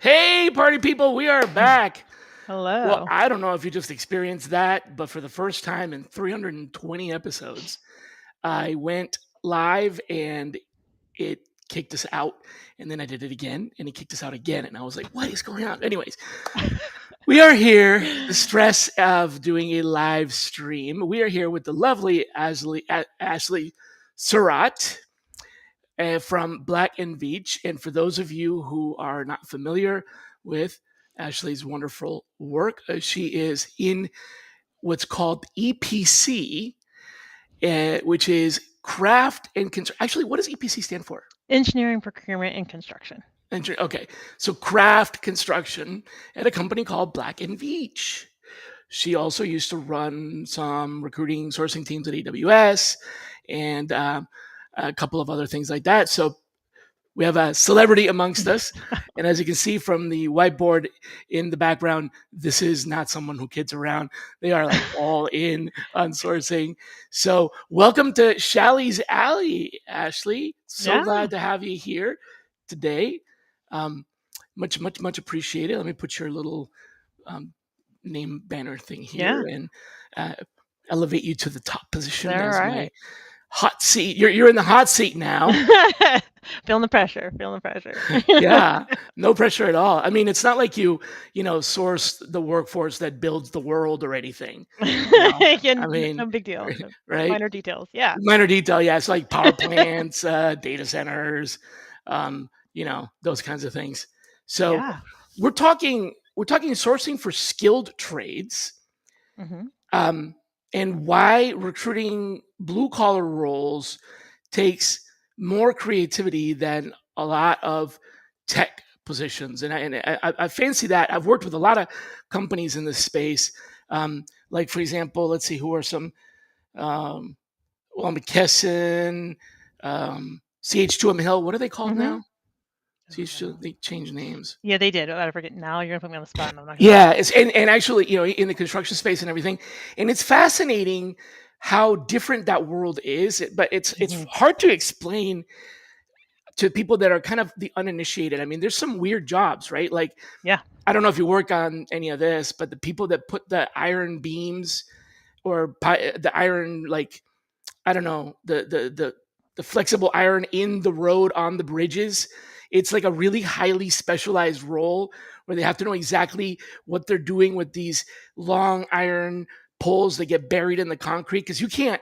Hey, party people, we are back. Well, Hello. I don't know if you just experienced that, but for the first time in 320 episodes, I went live and it kicked us out. And then I did it again and it kicked us out again. And I was like, what is going on? Anyways, we are here. The stress of doing a live stream. We are here with the lovely Ashley Surratt from Black Veatch. And for those of you who are not familiar with Ashley's wonderful work, she is in what's called EPC, which is craft and construction. Actually, what does EPC stand for? Engineering, procurement, and construction. Okay, so craft construction at a company called Black Veatch. She also used to run some recruiting sourcing teams at AWS and a couple of other things like that. So we have a celebrity amongst us. And as you can see from the whiteboard in the background, this is not someone who kids around. They are like all in on sourcing. So welcome to Shally's Alley, Ashley. So glad to have you here today. Much appreciated. Let me put your little name banner thing here and elevate you to the top position as my hot seat. You're in the hot seat now. Feeling the pressure. Yeah, no pressure at all. I mean, it's not like you source the workforce that builds the world or anything. I mean, no big deal. Right? Minor details. Yeah. Minor detail. Yeah, it's like power plants, data centers, those kinds of things. So we're talking sourcing for skilled trades. Mm-hmm. And why recruiting blue collar roles takes more creativity than a lot of tech positions. And I fancy that. I've worked with a lot of companies in this space. Like, for example, let's see, who are some, McKesson, CH2M Hill. What are they called now? They changed names. Yeah, they did. I forget now. You're gonna put me on the spot. And I'm not and actually, in the construction space and everything, and it's fascinating how different that world is. But it's hard to explain to people that are kind of the uninitiated. I mean, there's some weird jobs, right? Like, I don't know if you work on any of this, but the people that put the iron beams or the iron, like, I don't know, the flexible iron in the road on the bridges. It's like a really highly specialized role where they have to know exactly what they're doing with these long iron poles that get buried in the concrete, because you can't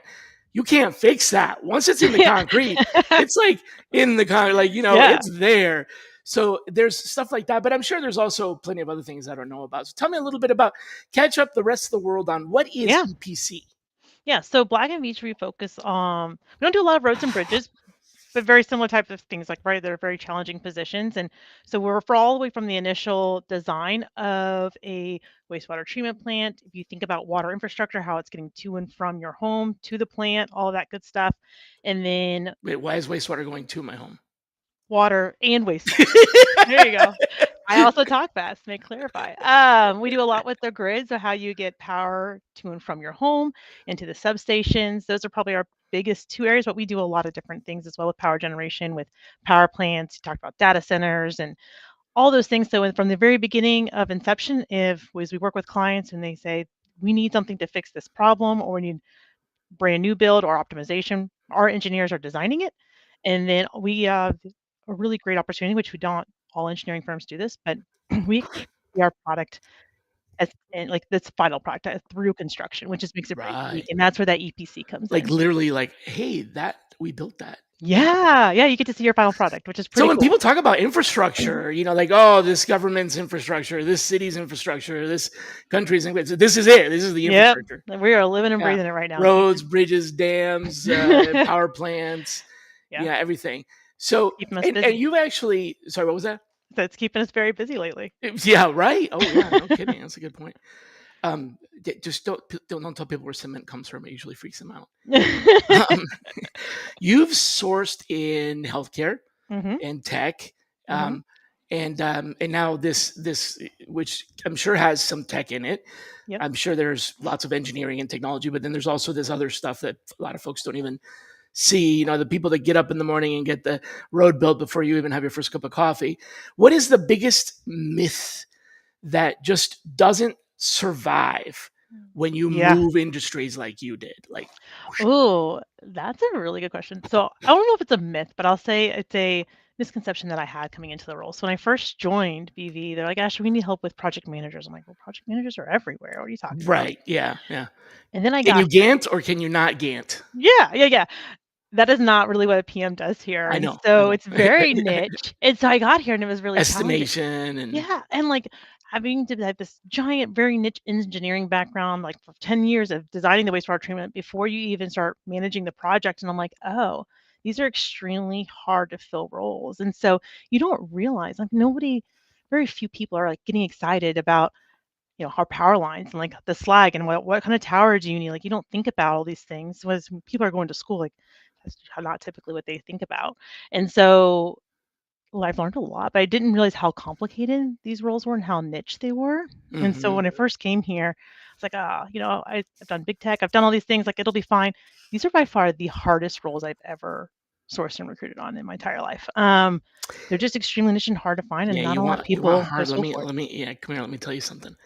fix that. Once it's in the concrete, it's like in the concrete, like, it's there. So there's stuff like that, but I'm sure there's also plenty of other things I don't know about. So tell me a little bit about, catch up the rest of the world on what is EPC. Yeah, so Black Veatch, we focus on, we don't do a lot of roads and bridges, but very similar types of things, like, right, they're very challenging positions. And so we're for all the way from the initial design of a wastewater treatment plant. If you think about water infrastructure, how it's getting to and from your home to the plant, all that good stuff. And then wait, why is wastewater going to my home? Water and wastewater. There you go. I also talk fast, may clarify. We do a lot with the grid, so how you get power to and from your home into the substations. Those are probably our biggest two areas, but we do a lot of different things as well with power generation, with power plants. You talked about data centers and all those things. So from the very beginning of inception, as we work with clients and they say, we need something to fix this problem, or we need brand new build or optimization, our engineers are designing it. And then we have a really great opportunity, which we don't, all engineering firms do this, but we our product as like this final product through construction, which just makes it very unique. And that's where that EPC comes in. Like, literally, like, hey, that we built that. Yeah, you get to see your final product, which is pretty So when cool. people talk about infrastructure, like, oh, this government's infrastructure, this city's infrastructure, this country's infrastructure, this is it. This is the infrastructure. We are living and breathing it right now. Roads, bridges, dams, power plants, everything. So, and you've actually, sorry, what was that? That's keeping us very busy lately. Yeah, right. Oh, yeah, no kidding. That's a good point. Just don't tell people where cement comes from. It usually freaks them out. You've sourced in healthcare and tech, and now this, which I'm sure has some tech in it. I'm sure there's lots of engineering and technology, but then there's also this other stuff that a lot of folks don't even see, the people that get up in the morning and get the road built before you even have your first cup of coffee. What is the biggest myth that just doesn't survive when you Yeah. move industries like you did? Like, Oh, that's a really good question. So I don't know if it's a myth, but I'll say it's a misconception that I had coming into the role. So when I first joined BV, they're like, Ashley, we need help with project managers. I'm like, well, project managers are everywhere. What are you talking about? right. Yeah. Yeah. And then I Can you got here. Gantt or can you not Gantt? Yeah. That is not really what a PM does here. I And know. I so know. it's very niche. And so I got here and it was really challenging. Estimation and Yeah, and, like, having to have this giant, very niche engineering background, like, for 10 years of designing the wastewater treatment before you even start managing the project, and I'm like, "Oh, these are extremely hard to fill roles," and so you don't realize, like, very few people are, like, getting excited about, our power lines and, like, the slag and what kind of tower do you need, like, you don't think about all these things, whereas when people are going to school, like, that's not typically what they think about, and so well, I've learned a lot, but I didn't realize how complicated these roles were and how niche they were. And so mhm. when I first came here, I was like, I've done big tech, I've done all these things, like it'll be fine. These are by far the hardest roles I've ever sourced and recruited on in my entire life. They're just extremely niche and hard to find, and Yeah, not a lot of you want people go to hard. school for it. Yeah, come here, let me tell you something.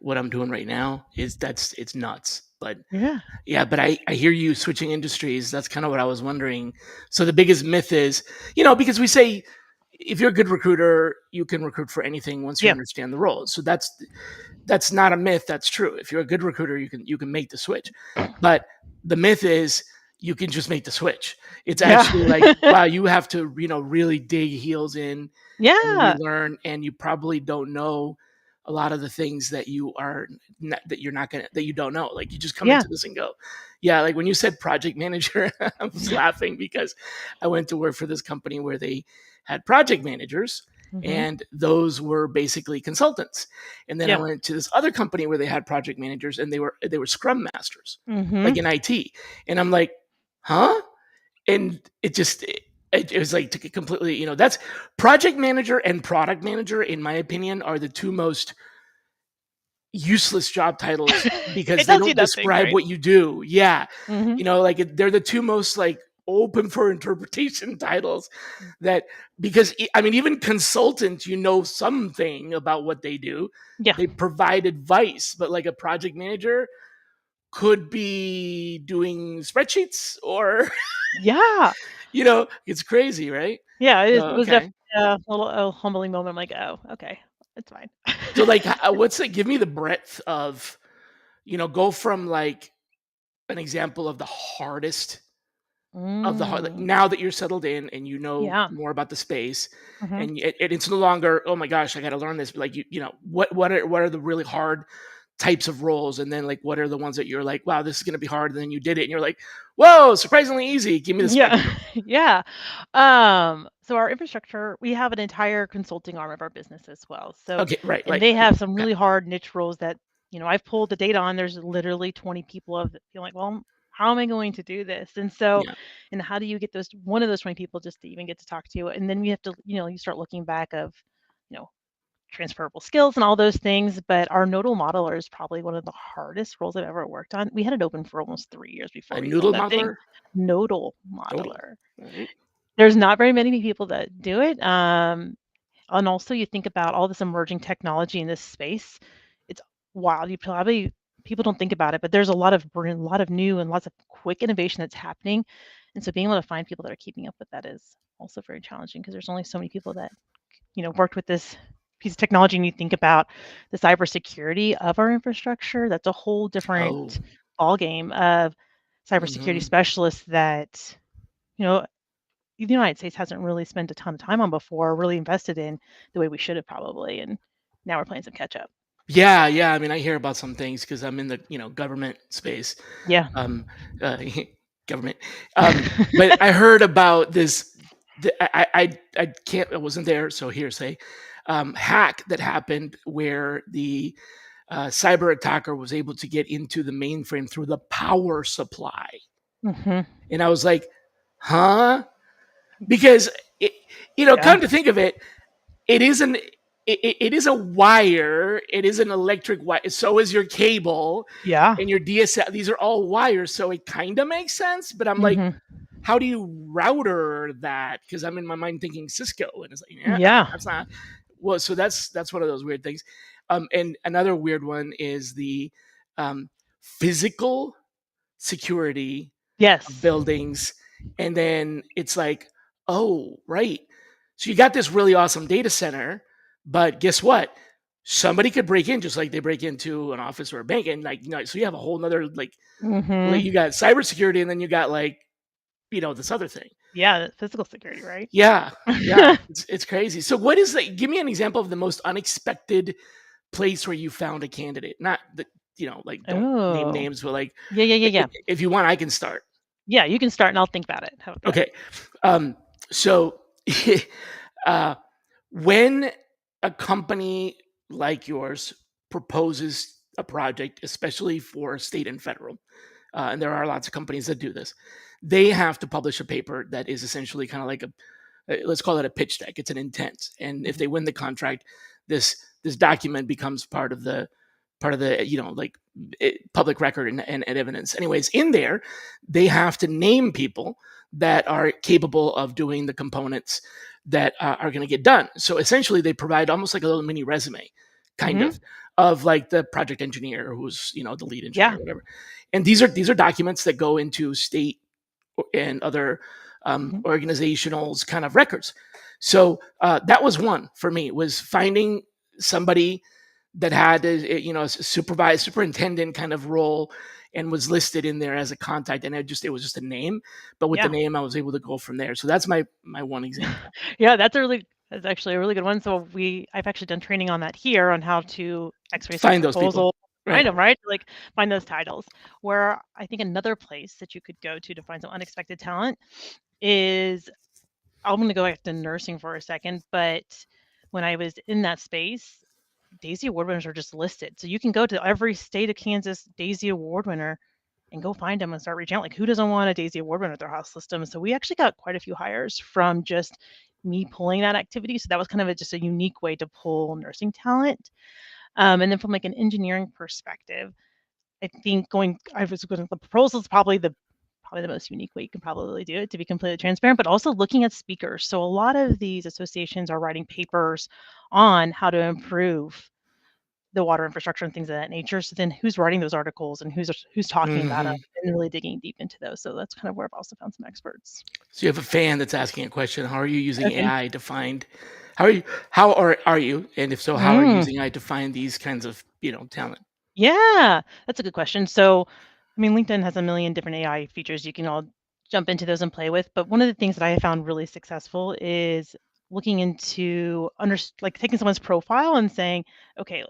What I'm doing right now is it's nuts. But Yeah. yeah, but I hear you switching industries. That's kind of what I was wondering. So the biggest myth is, because we say if you're a good recruiter, you can recruit for anything once you Yeah. understand the roles. So that's not a myth. That's true. If you're a good recruiter, you can make the switch. But the myth is you can just make the switch. It's Yeah. actually like, wow, you have to, really dig heels in and Yeah. relearn, and you probably don't know a lot of the things that you're not gonna that you don't know. Like you just come Yeah. into this and go, yeah. Like when you said project manager, I was laughing because I went to work for this company where they had project managers, Mhm. and those were basically consultants. And then I Yeah. went to this other company where they had project managers, and they were scrum masters, like Mhm. in IT. And I'm like, huh? And it was like to completely, that's project manager and product manager, in my opinion, are the two most useless job titles because It they tells you don't nothing, describe right? what you do. Yeah. Mhm. Like they're the two most like open for interpretation titles that, because I mean, even consultants, something about what they do. Yeah. They provide advice, but like a project manager could be doing spreadsheets or, Yeah. it's crazy, right? Yeah, it Oh, was okay. definitely a humbling moment. I'm like, "Oh, okay. It's fine." So like, what's it? Give me the breadth of, go from like an example of the hardest of the hard. Like Mm. now that you're settled in and you know Yeah. more about the space, Mhm. and it's no longer, oh my gosh, I got to learn this. But like what are the really hard types of roles, and then like what are the ones that you're like, wow, this is going to be hard, and then you did it, and you're like, whoa, surprisingly easy. Give me the Yeah. spectrum. Yeah. So our infrastructure, we have an entire consulting arm of our business as well. So, Okay, right, and like they yeah, have some okay. really hard niche roles that, I've pulled the data on. There's literally 20 people of feeling like, well, how am I going to do this? And so, Yeah. and how do you get one of those 20 people just to even get to talk to you? And then we have to, you start looking back of, you know, transferable skills and all those things. But our nodal modeler is probably one of the hardest roles I've ever worked on. We had it open for almost 3 years before A we filled noodle that thing. modeler. Nodal Nodal. modeler. Right. There's not very many people that do it. And also you think about all this emerging technology in this space. It's wild. People don't think about it, but there's a lot of new and lots of quick innovation that's happening. And so being able to find people that are keeping up with that is also very challenging because there's only so many people that worked with this piece of technology. And you think about the cybersecurity of our infrastructure, that's a whole Oh. different ballgame of cybersecurity Hmm. specialists that you know the United States hasn't really spent a ton of time on before, really invested in the way we should have probably. And now we're playing some catch up. Yeah, yeah. I mean, I hear about some things because I'm in the government space, Yeah. um, uh, government. But I heard about this. I can't. I wasn't there, so hearsay. Hack that happened where the cyber attacker was able to get into the mainframe through the power supply, Hmm. and I was like, huh? Because Yeah. come to think of it, it isn't. it is a wire. It is an electric wire. So is your cable Yeah. and your DSL. These are all wires. So it kind of makes sense. But I'm like, Hmm. how do you router that? Because I'm in my mind thinking Cisco, and it's like, yeah, Yeah. that's not. Well, so that's one of those weird things. And another weird one is the physical security of Yes. buildings, and then it's like, oh, right. So you got this really awesome data center, but guess what? Somebody could break in just like they break into an office or a bank, and like, so you have a whole nother like you Hmm. got cybersecurity, and then you got like this other thing. Yeah, physical security, right? Yeah, yeah, it's crazy. So what is like? Give me an example of the most unexpected place where you found a candidate. Not that like don't name Oh. names, but like Yeah, yeah, yeah, yeah. if you want, I can start. Yeah, you can start and I'll think about it. How about that? Okay, so uh, when a company like yours proposes a project, especially for state and federal, and there are lots of companies that do this, they have to publish a paper that is essentially kind of like let's call it a pitch deck. It's an intent, and if Mhm. they win the contract, this document becomes part of the like public record and evidence. Anyways, in there, they have to name people that are capable of doing the components that are going to get done. So essentially, they provide almost like a little mini resume, kind Mhm. of like the project engineer who's the lead engineer Yeah. or whatever. And these are documents that go into state and other Mhm. organizationals kind of records. So that was one for me, was finding somebody that had a superintendent kind of role and was listed in there as a contact, and it was just a name, but with the Yeah. name I was able to go from there. So that's my one example. Yeah, that's actually a really good one. So I've actually done training on that here on how to X-ray some Find those people, proposal, find right? them, right? Like find those titles. Where I think another place that you could go to find some unexpected talent is I'm going to go back to nursing for a second, but when I was in that space, Daisy Award winners are just listed. So you can go to every state of Kansas Daisy Award winner and go find them and start reaching out. Like, who doesn't want a Daisy Award winner at their house system? So we actually got quite a few hires from just me pulling that activity. So that was kind of just a unique way to pull nursing talent. And then from like an engineering perspective, I think I was going to the proposals probably the most unique way you can probably do it, to be completely transparent, but also looking at speakers. So a lot of these associations are writing papers on how to improve the water infrastructure and things of that nature. So then who's writing those articles and who's talking about it Hmm. and really digging deep into those. So that's kind of where I've also found some experts. So you have a fan that's asking a question. How are you using Okay. AI to find? How are you? And if so, how are you Mm, using AI to find these kinds of talent? yeah, that's a good question. So, I mean, LinkedIn has a million different AI features you can all jump into those and play with. But one of the things that I have found really successful is looking into like taking someone's profile and saying, okay,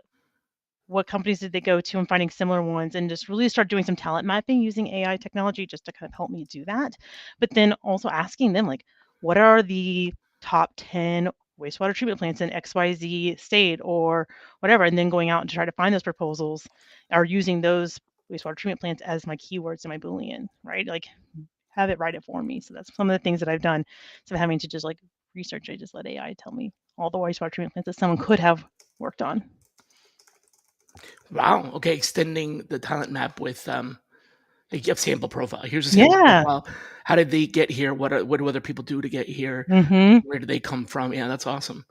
what companies did they go to and finding similar ones and just really start doing some talent mapping using AI technology just to kind of help me do that. But then also asking them like, what are the top 10 wastewater treatment plants in XYZ state or whatever, and then going out and try to find those proposals or using those wastewater treatment plants as my keywords in my Boolean, right? Like have it write it for me. So that's some of the things that I've done. So having to just like research, I just let AI tell me all the wastewater treatment plants that someone could have worked on. Wow. Okay, extending the talent map with like you have sample profile. Here's a sample Yeah. profile. How did they get here? What do other people do to get here? Mhm. Where do they come from? Yeah, that's awesome.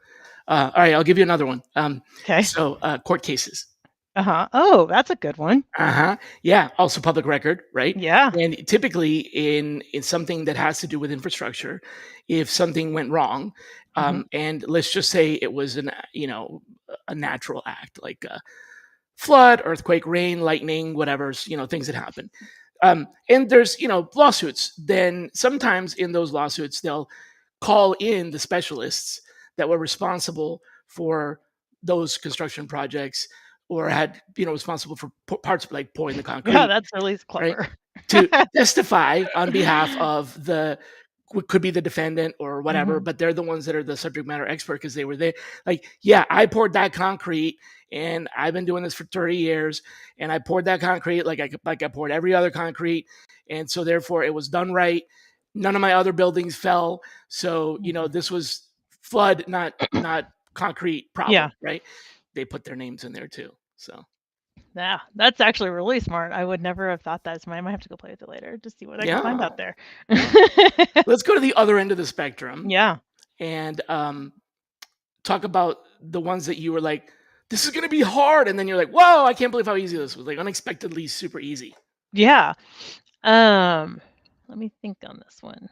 All right, I'll give you another one. Okay. So court cases. Uh-huh. Oh, that's a good one. Uh-huh. Yeah, also public record, right? Yeah. And typically in something that has to do with infrastructure, if something went wrong, Mhm. and let's just say it was a natural act like flood, earthquake, rain, lightning, whatever's, things that happen. And there's, lawsuits. Then sometimes in those lawsuits, they'll call in the specialists that were responsible for those construction projects or had, responsible for parts like pouring the Yeah, concrete, that's really right? clever. To testify on behalf of could be the defendant or whatever, Mhm. but they're the ones that are the subject matter expert because they were there. Like, yeah, I poured that concrete and I've been doing this for 30 years and I poured that concrete like I poured every other concrete. And so therefore it was done right. None of my other buildings fell. So, Mhm. this was flood, not concrete problem, right? They put their names in there too. So yeah, that's actually really smart. I would never have thought that. So I might have to go play with it later to see what I can find yeah, out there. yeah. Let's go to the other end of the spectrum Yeah. and talk about the ones that you were like, this is going to be hard. And then you're like, whoa, I can't believe how easy this was. Like unexpectedly super easy. Yeah. Let me think on this one.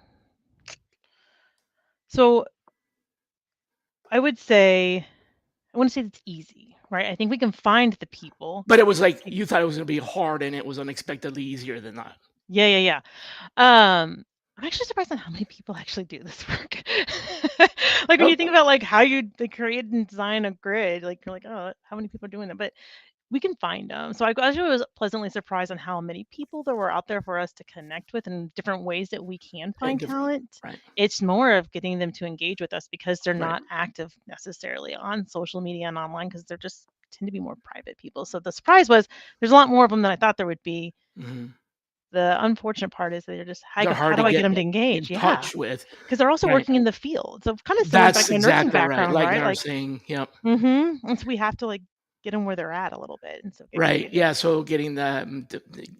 So I wouldn't say it's easy, right? I think we can find the people. But it was like, you thought it was going to be hard and it was unexpectedly easier than that. Yeah. I'm actually surprised on how many people actually do this work. Like when you think about like how you create and design a grid, like you're like, oh, how many people are doing that? But we can find them. So I actually was pleasantly surprised on how many people there were out there for us to connect with in different ways that we can find talent. Right. It's more of getting them to engage with us because they're Right. not active necessarily on social media and online because they're just tend to be more private people. So the surprise was there's a lot more of them than I thought there would be. Mm-hmm. The unfortunate part is they're just how They're hard do to I get get them to engage? in Yeah, touch with. because they're also Right. working in the field. So kind of similar to That's like my nursing exactly right. background, Like right? Like, nursing. Yep. and so we have to like get them where they're at a little bit, and so get Right. creative. Yeah. So getting them,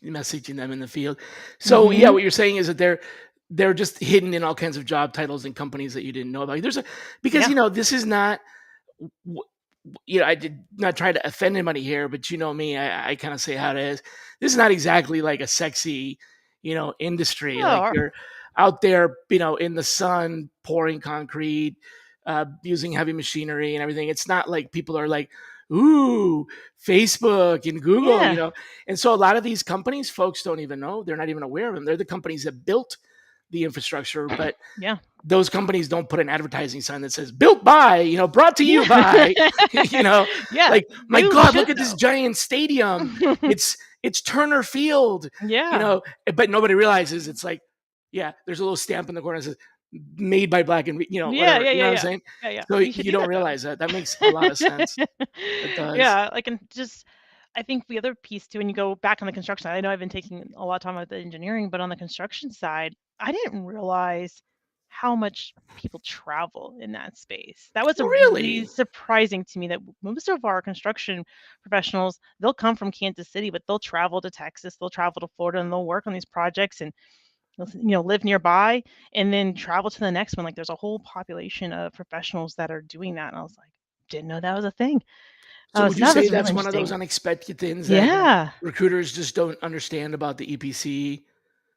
messaging them in the field. So yeah, what you're saying is that they're just hidden in all kinds of job titles and companies that you didn't know about. Because Yeah. this is not. I did not try to offend anybody here, but you know me, I kind of say how it is. This is not exactly like a sexy, industry. Like Oh, you're out there, in the sun, pouring concrete, using heavy machinery and everything. It's not like people are like, ooh, Facebook and Google, yeah. And so a lot of these companies, folks don't even know. They're not even aware of them. They're the companies that built the infrastructure, but Yeah. those companies don't put an advertising sign that says built by, brought to you by, Yeah. like, my They God, should look at this though. giant stadium. It's Turner Field, Yeah. but nobody realizes it's like, yeah, there's a little stamp in the corner that says made by Black and, Yeah. whatever, Yeah. you know Yeah. what I'm Yeah. saying? Yeah. So You should you do don't that though. realize that. That makes a lot of sense. It does. Yeah. Like, and just, I think the other piece too, when you go back on the construction side, I know I've been taking a lot of time with the engineering, but on the construction side, I didn't realize how much people travel in that space. That was Oh, a really really? surprising to me that most of our construction professionals, they'll come from Kansas City, but they'll travel to Texas, they'll travel to Florida, and they'll work on these projects and live nearby and then travel to the next one. Like there's a whole population of professionals that are doing that. And I was like, didn't know that was a thing. So would So you that say was really that's one of those interesting. unexpected things that Yeah. recruiters just don't understand about the EPC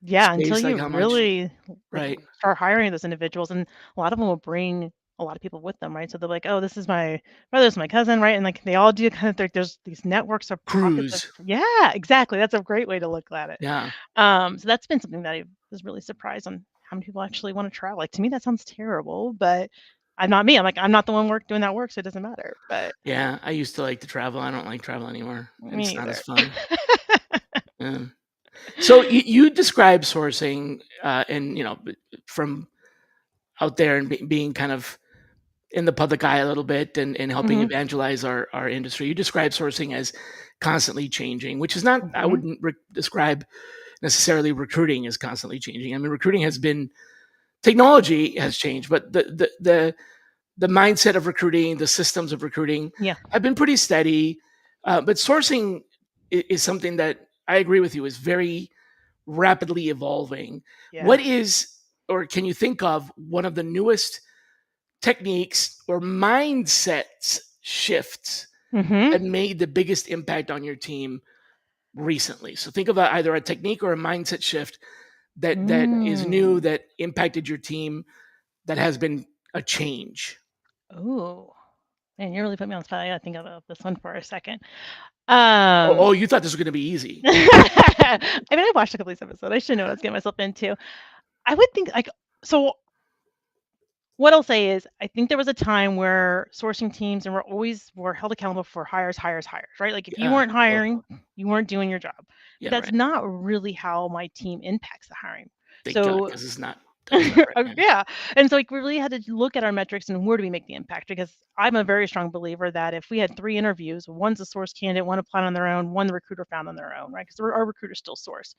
Yeah. Until space? Like you how much, really like right? start hiring those individuals. And a lot of them will bring a lot of people with them, right? So they're like, oh, this is my brother, this is my cousin, right? And like they all do kind of there's these networks of pockets of Cruise. yeah, exactly. That's a great way to look at it. Yeah. So that's been something that I was really surprised on how many people actually want to travel. Like to me, that sounds terrible, but I'm not me. I'm like, I'm not the one doing that work, so it doesn't matter. But Yeah, I used to like to travel. I don't like travel anymore. me It's not as either. fun. Yeah. So you describe sourcing, and from out there and being kind of in the public eye a little bit and helping hmm evangelize our industry. You describe sourcing as constantly changing, which is not. I hmm wouldn't describe necessarily recruiting as constantly changing. I mean, recruiting has been technology has changed, but the mindset of recruiting, the systems of recruiting Yeah. have been pretty steady. But sourcing is something that I agree with you is very rapidly evolving. Yeah. What is, or can you think of one of the newest techniques or mindsets shifts hmm that made the biggest impact on your team recently? So think about either a technique or a mindset shift that is new Mm. that impacted your team that has been a change. Oh, man, you really put me on the spot. I gotta think about this one for a second. Oh, you thought this was going to be easy. I mean, I watched a couple of these episodes. I should know what I was getting myself into. I would think like so. What I'll say is, I think there was a time where sourcing teams and were held accountable for hires, right? Like if you Yeah, weren't hiring, you weren't doing your job. But yeah, that's right. not really how my team impacts the hiring. Thank God, So because it's not. That's not right. Yeah. yeah. And so like we really had to look at our metrics and where do we make the impact? Because I'm a very strong believer that if we had 3 interviews, one's a source candidate, one applied on their own, one the recruiter found on their own, right? Because our recruiters still source.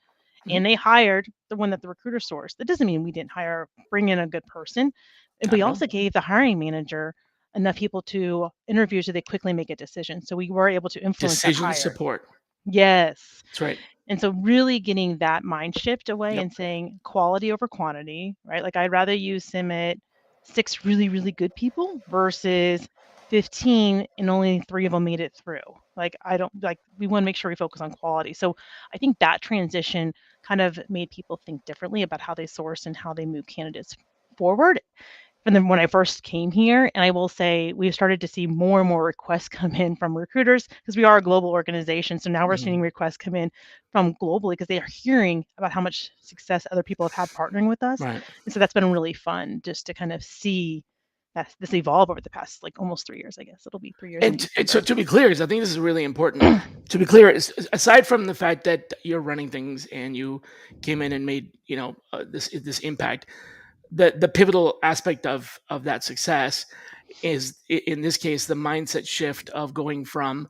Mhm. And they hired the one that the recruiter sourced. That doesn't mean we didn't bring in a good person. I We know. also gave the hiring manager enough people to interview so they quickly make a decision. So we were able to influence that Decision hire. support. Yes. That's right. And so really getting that mind shift away Yep. and saying quality over quantity, right? Like I'd rather you submit 6 really, really good people versus 15 and only 3 of them made it through. Like I don't like we want to make sure we focus on quality. So I think that transition kind of made people think differently about how they source and how they move candidates forward. And then when I first came here, and I will say we've started to see more and more requests come in from recruiters because we are a global organization. So now we're Mhm. seeing requests come in from globally because they are hearing about how much success other people have had partnering with us. Right. And so that's been really fun just to kind of see that this evolve over the past like almost 3 years, I guess. It'll be 3 years in And so December. to be clear, because I think this is really important. To be clear, aside from the fact that you're running things and you came in and made this impact, the pivotal aspect of that success is in this case the mindset shift of going from,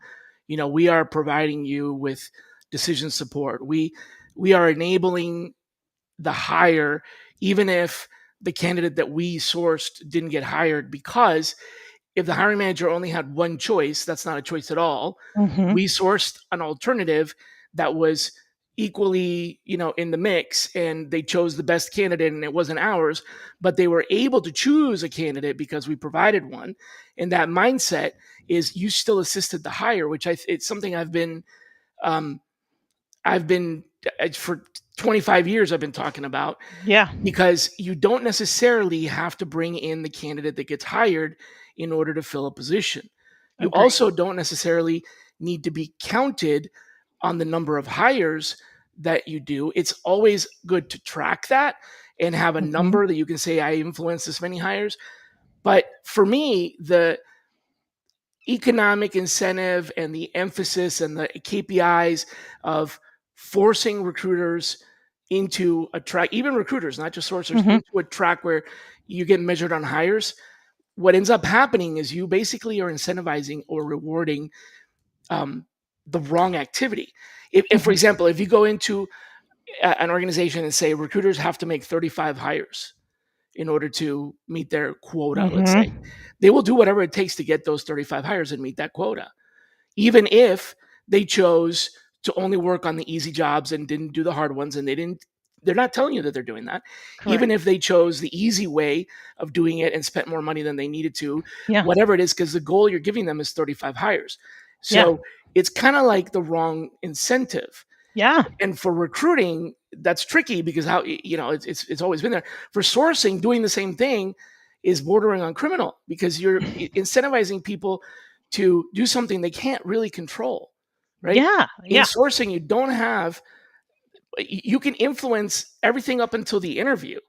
we are providing you with decision support. We are enabling the hire, even if the candidate that we sourced didn't get hired, because if the hiring manager only had one choice, that's not a choice at all. Mm-hmm. We sourced an alternative that was equally, in the mix, and they chose the best candidate and it wasn't ours, but they were able to choose a candidate because we provided one. And that mindset is you still assisted the hire, which it's something um, I've been for 25 years I've been talking about, Yeah. because you don't necessarily have to bring in the candidate that gets hired in order to fill a position. You Agreed. also don't necessarily need to be counted on the number of hires that you do. It's always good to track that and have a Mm-hmm. number that you can say, I influenced this many hires. But for me, the economic incentive and the emphasis and the KPIs of forcing recruiters into a track, even recruiters, not just sourcers, Mm-hmm. into a track where you get measured on hires. What ends up happening is you basically are incentivizing or rewarding um, the wrong activity. If, for Mm-hmm. example, if you go into an organization and say recruiters have to make 35 hires in order to meet their quota, let's say, Mm-hmm. they will do whatever it takes to get those 35 hires and meet that quota, even if they chose to only work on the easy jobs and didn't do the hard ones, and they're not telling you that they're doing that. Even Correct. if they chose the easy way of doing it and spent more money than they needed to, Yeah. whatever it is, because the goal you're giving them is 35 hires. Yeah. So it's kind of like the wrong incentive. Yeah. And for recruiting, that's tricky because how, it's always been there. For sourcing, doing the same thing is bordering on criminal, because you're incentivizing people to do something they can't really control, right? Yeah. In Yeah. sourcing, you can influence everything up until the interview.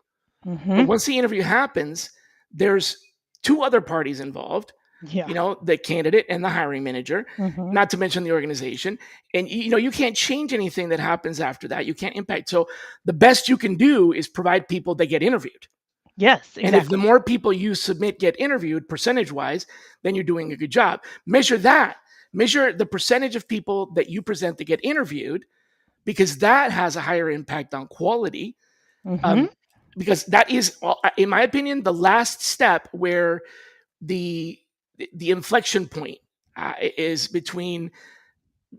But Mm-hmm. once the interview happens, there's two other parties involved, Yeah. the candidate and the hiring manager, Mm-hmm. not to mention the organization. And you can't change anything that happens after that. You can't impact. So the best you can do is provide people that get interviewed. Yes, And if the exactly. more people you submit get interviewed percentage wise, then you're doing a good job. Measure that. Measure the percentage of people that you present that get interviewed, because that has a higher impact on quality. Mm-hmm. Um, because that is, in my opinion, the last step where the the inflection point is between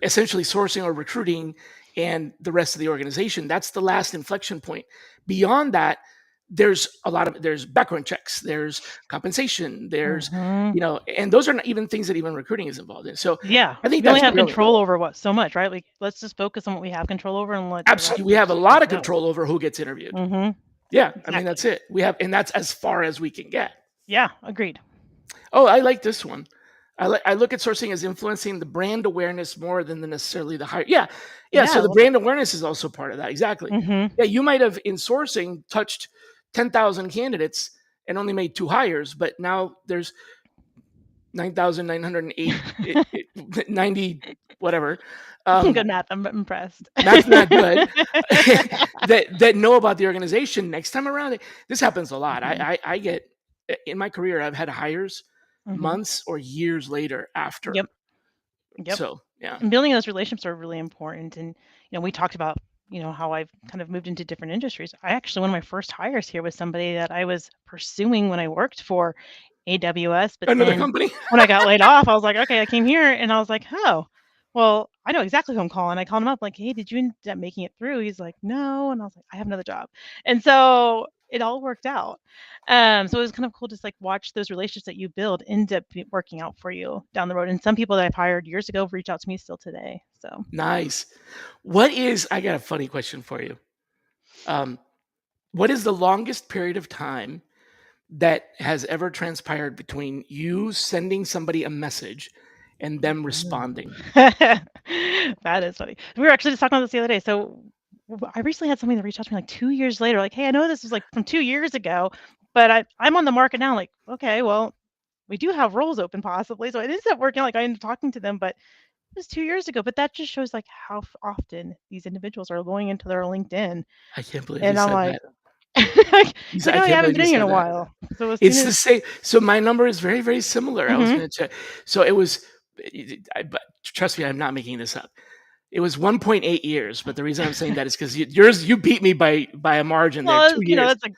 essentially sourcing or recruiting and the rest of the organization. That's the last inflection point. Beyond that, there's background checks, there's compensation, there's Mm-hmm. and those are not even things that even recruiting is involved in. So Yeah. I think We only that's have really control over what so much, right? Like let's just focus on what we have control over and let the absolutely, rest we have a just lot of no. control over who gets interviewed. Mm-hmm. Yeah, I mean, Exactly. that's it. We have, and that's as far as we can get. Yeah, agreed. Oh, I like this one. I look at sourcing as influencing the brand awareness more than necessarily the higher. Yeah, yeah. Yeah, So I the love it. brand awareness is also part of that. Exactly. Mm-hmm. Yeah, you might have in sourcing touched 10,000 candidates and only made two hires, but now there's 9,908, 90, whatever. Good math. I'm impressed. Math's not good. that know about the organization next time around. This happens a lot. Mm-hmm. I get in my career, I've had hires Mm-hmm. months or years later after. Yep. Yep. So yeah. And building those relationships are really important. And we talked about how I've kind of moved into different industries. I actually one of my first hires here was somebody that I was pursuing when I worked for. AWS, but Another then company. when I got laid off, I was like, okay, I came here and I was like, oh, well, I know exactly who I'm calling. I called him up like, hey, did you end up making it through? He's like, no. And I was like, I have another job. And so it all worked out. So it was kind of cool to just like watch those relationships that you build end up working out for you down the road. And some people that I've hired years ago reach out to me still today. So Nice. I got a funny question for you. Um, what is the longest period of time that has ever transpired between you sending somebody a message and them responding? that is funny. We were actually just talking about this the other day. So I recently had somebody that reached out to me like 2 years later, like, hey, I know this was like from 2 years ago, but I'm on the market now. Like, okay, well, we do have roles open possibly. So it ends up working. Like I ended up talking to them, but it was 2 years ago. But that just shows like how often these individuals are going into their LinkedIn. I can't believe you And I'm said like, that. it's like, I oh, you can't haven't believe been you in here in said a that. while. So as soon It's the as, same. So my number is very, very similar. I was mm-hmm. going to check. So it was, but trust me, I'm not making this up. It was 1.8 years. But the reason I'm saying that is because you beat me by a margin there, Well, 2 years. that's like,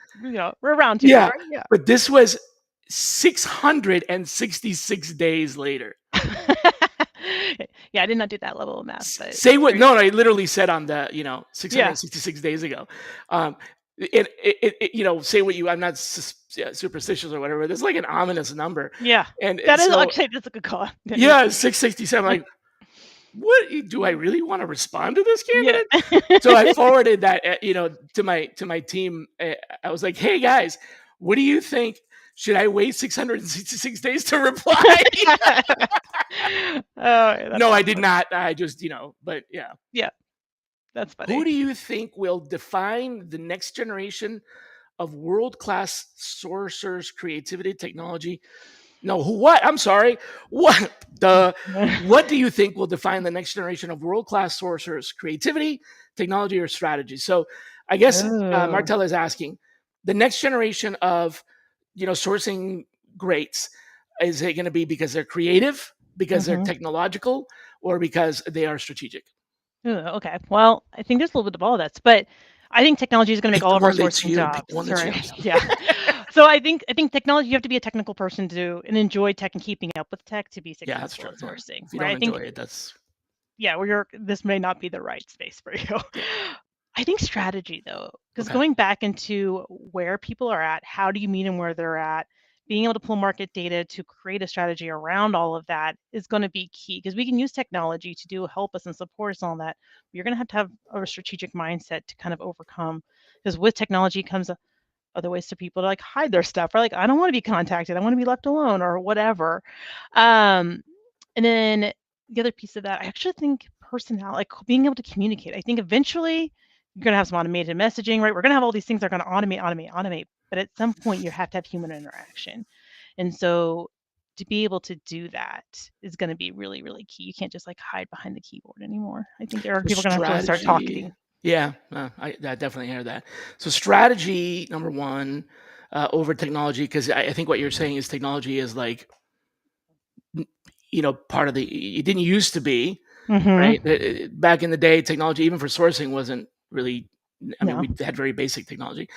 we're around 2 years, Yeah. right? Yeah. But this was 666 days later. Yeah, I did not do that level of math, but Say what? very No, close. I literally said on the Yeah. 666 days ago. Um, say what you. I'm not superstitious or whatever. There's like an ominous number, Yeah. and That is so actually that's a good call. That is yeah, true. 667. Like, what do I really want to respond to this Yeah. candidate? So I forwarded that, to my team. I was like, hey guys, what do you think? Should I wait 666 days to reply? Oh, yeah, that's No, I awesome. did not. I just, but yeah. Yeah, that's Who funny. do you think will define the next generation of world-class sorcerers, creativity, technology? No, who? What? I'm sorry. What the? What do you think will define the next generation of world-class sorcerers, creativity, technology, or strategy? So, I guess Oh. Martella is asking the next generation of sourcing greats. Is it going to be because they're creative, because they're Mhm. technological, or because they are strategic? Ooh, okay. Well, I think there's a little bit of all of that, but I think technology is gonna make Pick all the of our one that's sourcing you. Pick the one jobs, that's right? you. Yeah. So I think technology, you have to be a technical person to and enjoy tech and keeping up with tech to be Yeah, that's successful true. at Yeah. sourcing, If you right? don't I think enjoy it, that's yeah, where this may not be the right space for you. yeah. I think strategy though, because Okay. going back into where people are at, how do you meet them where they're at, being able to pull market data to create a strategy around all of that is going to be key because we can use technology to do help us and support us on that. You're going to have a strategic mindset to kind of overcome because with technology comes other ways for people to like hide their stuff or like I don't want to be contacted, I want to be left alone or whatever. um and then the other piece of that, I actually think personality, like being able to communicate. I think eventually you're going to have some automated messaging, right? We're going to have all these things that are going to automate. But at some point, you have to have human interaction. And so to be able to do that is going to be really, really key. You can't just like hide behind the keyboard anymore. I think there are So people going to have to really start strategy. talking. Yeah, I definitely hear that. So strategy number one over technology, because I think what you're saying is technology is like part of the. It didn't used to be right. Mm-hmm. Back in the day, technology even for sourcing wasn't really. I mean, No. we had very basic technology,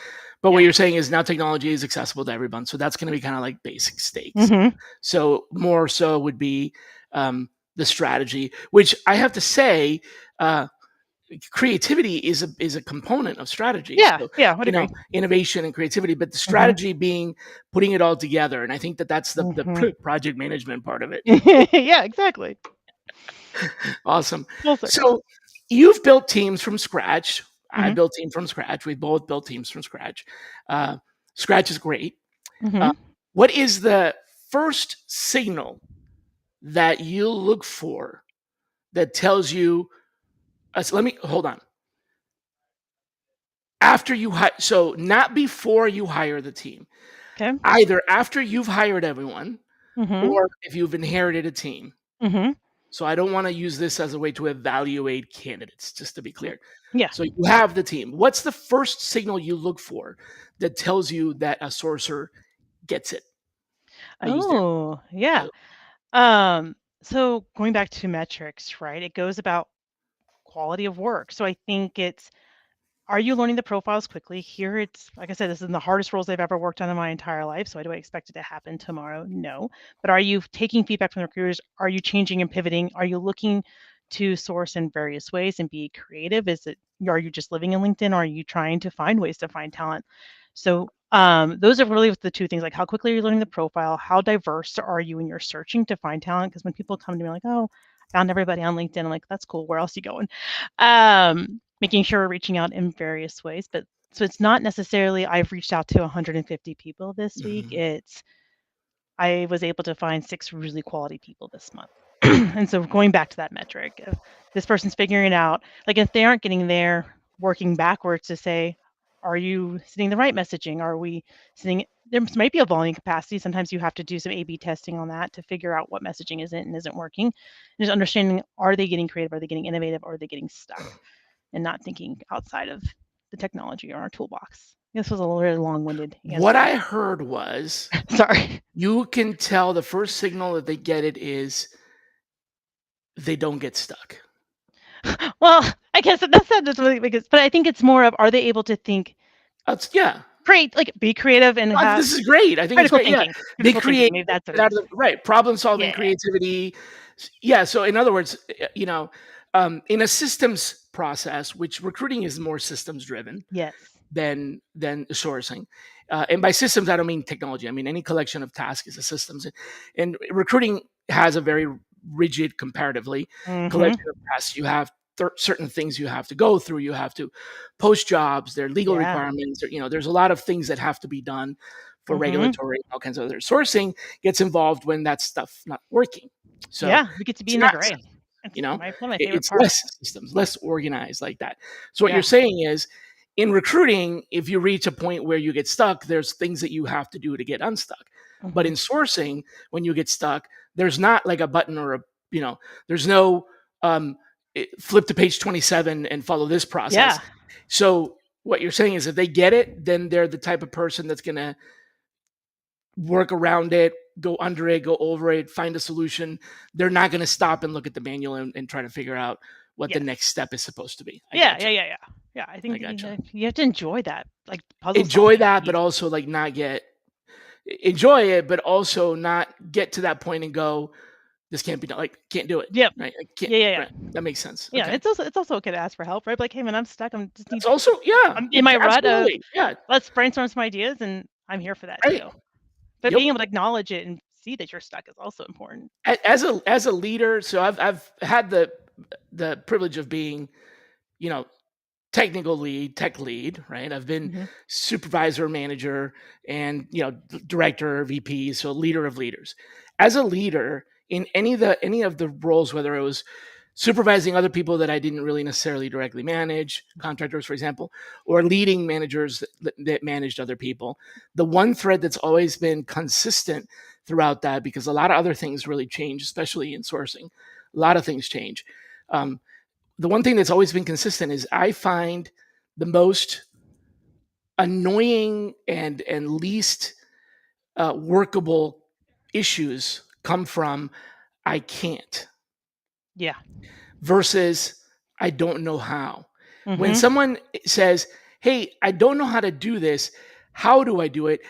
but what Yeah. you're saying is now technology is accessible to everyone. So that's going to be kind of like basic stakes. Mm-hmm. So more so would be the strategy, which I have to say, creativity is a component of strategy. Yeah. So Yeah. I would agree. innovation and creativity, but the Mm-hmm. strategy being putting it all together. And I think that's the Mm-hmm. project management part of it. Yeah. Exactly. Awesome. Full circle. So you've built teams from scratch. I Mm-hmm. built teams from scratch. We both built teams from scratch. Uh, Scratch is great. Uh, Mm-hmm. what is the first signal that you look for that tells you? So let me hold on. After you hire, so not before you hire the team, Okay. either after you've hired everyone Mm-hmm. or if you've inherited a team. Mm-hmm. So I don't want to use this as a way to evaluate candidates, just to be Yeah. clear. Yeah. So you have the team. What's the first signal you look for that tells you that a sorcerer gets it? I use their Oh, yeah. title. So going back to metrics, right? It goes about quality of work. So I think it's Are you learning the profiles quickly? Here, it's like I said, this is the hardest roles I've ever worked on in my entire life. So, do I expect it to happen tomorrow? No. But are you taking feedback from the recruiters? Are you changing and pivoting? Are you looking to source in various ways and be creative? Are you just living in LinkedIn? Or are you trying to find ways to find talent? So, those are really the two things, like how quickly are you learning the profile? How diverse are you in your searching to find talent? Because when people come to me like, oh, I found everybody on LinkedIn, I'm like, that's cool. Where else are you going? Making sure we're reaching out in various ways. But so it's not necessarily I've reached out to 150 people this week. Mhm. It's I was able to find 6 really quality people this month. And so going back to that metric, if this person's figuring it out, like if they aren't getting there, working backwards to say, are you sending the right messaging? Are we sending there might be a volume capacity. Sometimes you have to do some A/B testing on that to figure out what messaging isn't and isn't working. And just understanding, are they getting creative? Are they getting innovative? Or are they getting stuck? And not thinking outside of the technology or our toolbox. This was a really long-winded What answer. I heard was Sorry. you can tell the first signal that they get it is they don't get stuck. Well, I guess that's really because, but I think it's more of, are they able to think, That's yeah. be creative and have This is great. I think it's critical great. Yeah, thinking. be Critical thinking. creative. Maybe that's what Get it out is. of the right problem solving, Yeah. creativity. Yeah. So in other words, in a systems process, which recruiting is more systems driven Yes. than sourcing. And by systems, I don't mean technology. I mean any collection of tasks is a systems. And recruiting has a very rigid, comparatively, Mm-hmm. collection of tasks. You have certain things you have to go through. You have to post jobs. There are legal Yeah. requirements. There's a lot of things that have to be done for Mm-hmm. regulatory and all kinds of other sourcing gets involved when that stuff not working. So Yeah. We get to be it's in the not gray. It's you know, one of my favorite it's parts. less systems, less organized like that. So what you're Yeah. saying is, in recruiting, if you reach a point where you get stuck, there's things that you have to do to get unstuck. But Mm-hmm. in sourcing, when you get stuck, there's not like a button or there's no um, flip to page 27 and follow this process. Yeah. So what you're saying is, if they get it, then they're the type of person that's gonna work around it, go under it, go over it, find a solution. They're not going to stop and look at the manual and try to figure out what the Yes. next step is supposed to be. I Yeah. gotcha. Yeah. Yeah. Yeah. Yeah. I I think gotcha. you have to enjoy that, like puzzle Enjoy solving that, but piece. also like not get enjoy it, but also not get to that point and go, this can't be done. Like can't do it. Yep. Right. I can't. Yeah. Yeah. Yeah. Right. That makes sense. Yeah, Okay. it's also okay to ask for help, right? Like, hey man, I'm stuck. That's also yeah. I'm in my rut of Absolutely. Yeah. let's brainstorm some ideas, and I'm here for that Right. too. But Yep. being able to acknowledge it and see that you're stuck is also important. As a leader, so I've had the privilege of being, you know, technical lead, tech lead, right? I've been Hmm. supervisor, manager, and director, VP, so leader of leaders. As a leader in any of the roles, whether it was supervising other people that I didn't really necessarily directly manage, contractors, for example, or leading managers that managed other people, the one thread that's always been consistent throughout that, because a lot of other things really change, especially in sourcing, a lot of things change. Um, the one thing that's always been consistent is I find the most annoying and least workable issues come from I can't Yeah. versus I don't know how. When Hmm. someone says, "Hey, I don't know how to do this. How do I do it?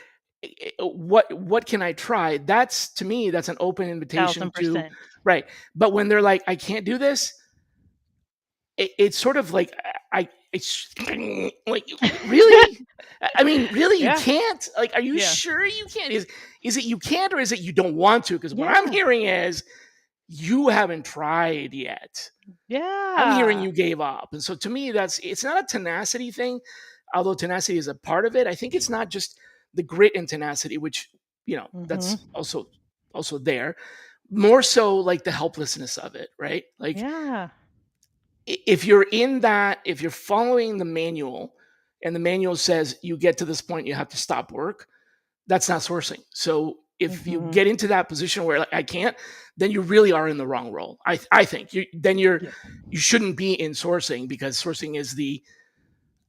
What can I try?" That's to me that's an open invitation to 1000%. right. But when they're like, "I can't do this," it's sort of like it's like really. I mean, really, you Yeah. can't. Like, are you Yeah. sure you can't? Is it you can't or is it you don't want to? Because what I'm Yeah. hearing is you haven't tried yet. I'm hearing Yeah. you gave up, and so to me, it's not a tenacity thing, although tenacity is a part of it. I think it's not just the grit and tenacity, which Hmm. that's also there. More so, like the helplessness of it, right? Like Yeah. if you're in that, if you're following the manual and the manual says you get to this point, you have to stop work, that's not sourcing. So if you Hmm. get into that position where like, I can't, then you really are in the wrong role. I think Yeah. you shouldn't be in sourcing because sourcing is the